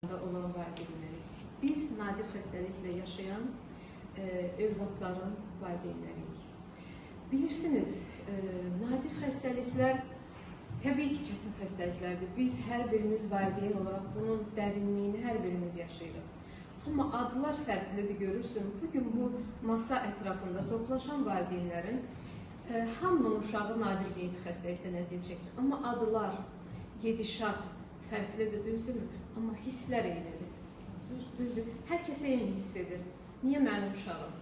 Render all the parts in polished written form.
olan valideynlərik. Biz nadir xəstəliklə yaşayan övladların valideynləriyik. Bilirsiniz, nadir xəstəliklər təbii ki, çətin xəstəliklərdir. Biz hər birimiz valideyn olaraq bunun dərinliyini hər birimiz yaşayırıq. Amma adlar fərqlidir, görürsün. Bugün bu masa ətrafında toplaşan valideynlərin hamının uşağı nadir qeyd xəstəlikdən əziyyət çəkir. Amma adlar, gedişat fərqlidir, düzdürmü? Amma hisslər eynidir. Düzdür. Hər kəs eyni hiss edir. Niyə mənim uşağım?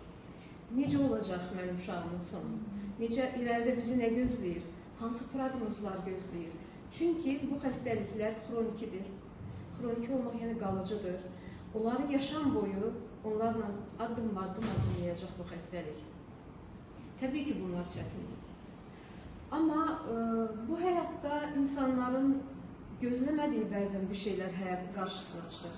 Necə olacaq mənim uşağımın sonu? Necə irəlidə bizi nə gözləyir? Hansı proqnozlar gözləyir? Çünki bu xəstəliklər xronikidir. Xroniki olmaq yəni qalıcıdır. Onları yaşam boyu onlarla addım-addım addımlayacaq bu xəstəlik. Təbii ki, bunlar çətindir. Amma bu həyatda insanların gözləmədiyi bəzən bir şeylər həyatın qarşısına çıxır.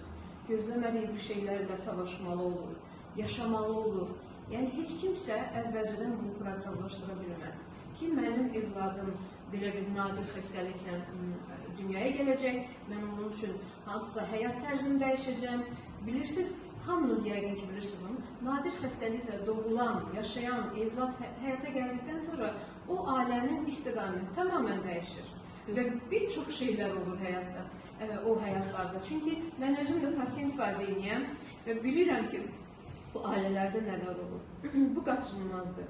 Gözləmədiyi bir şeylərlə savaşmalı olur, yaşamalı olur. Yəni, heç kimsə əvvəlcədən bunu proqramlaşdıra bilməz. Ki, mənim evladım belə bir nadir xəstəliklə dünyaya gələcək, mən onun üçün hansısa həyat tərzimi dəyişəcəm. Bilirsiniz, hamınız yəqin ki, bilirsiniz bunu. Nadir xəstəliklə doğulan, yaşayan evlad həyata gəldikdən sonra o ailənin istiqaməti tamamən dəyişir. Və bir çox şeylər olur həyatda, o həyatlarda. Çünki mən özüm də pasiyent valideyniyəm və bilirəm ki, bu ailələrdə nələr olur. Bu qaçınılmazdır.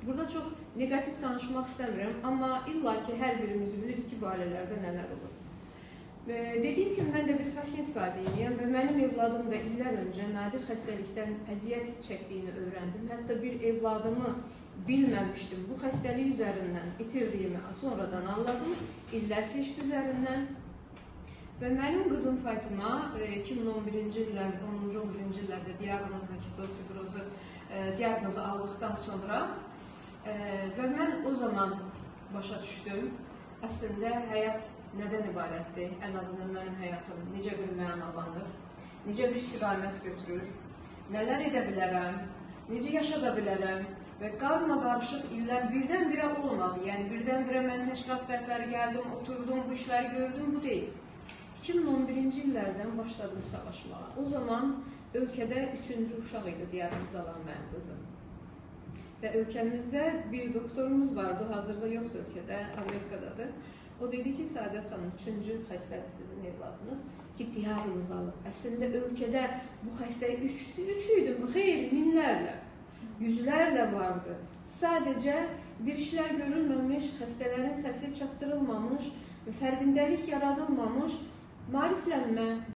Burada çox negativ danışmaq istəmirəm, amma illa ki, hər birimiz bilirik ki, bu ailələrdə nələr olur. Dediyim kimi, mən də bir pasiyent valideyniyəm və mənim evladım da illər öncə nadir xəstəlikdən əziyyət çəkdiyini öyrəndim. Hətta bir evladımı bilməmişdim. Bu xəstəlik üzərindən itirdiyimi sonradan anladım. İllər keçdi üzərindən. Və mənim qızım Fatıma 2011-ci illərdə, 10-11-ci illərdə diaqnozla kistozifibrozu diaqnozu aldıqdan sonra və mən o zaman başa düşdüm, əslində həyat nədən ibarətdir? Ən azından mənim həyatım necə bir mənalanır, necə bir istiqamət götürür, nələr edə bilərəm, necə yaşada bilərəm və qarma-qarışıq illər birdən-birə olmadı. Yəni, birdən-birə mən təşkilat rəhbəri gəldim, oturdum, bu işləri gördüm, bu deyil. 2011-ci illərdən başladım savaşmağa. O zaman ölkədə 3-cü uşaq idi diaqnoz alan mənim qızım. Və ölkəmizdə bir doktorumuz vardı, hazırda yoxdur ölkədə, Amerikadadır. O dedi ki, Səadət xanım, 3-cü xəstədir sizin evladınız ki, diaqnoz alıb. Əslində ölkədə bu xəstəlik 3 idi, xeyr, minlərlə, yüzlərlə vardı. Sadəcə bir işlər görülməmiş, xəstələrin səsi çatdırılmamış, fərqindəlik yaradılmamış, maariflənmə,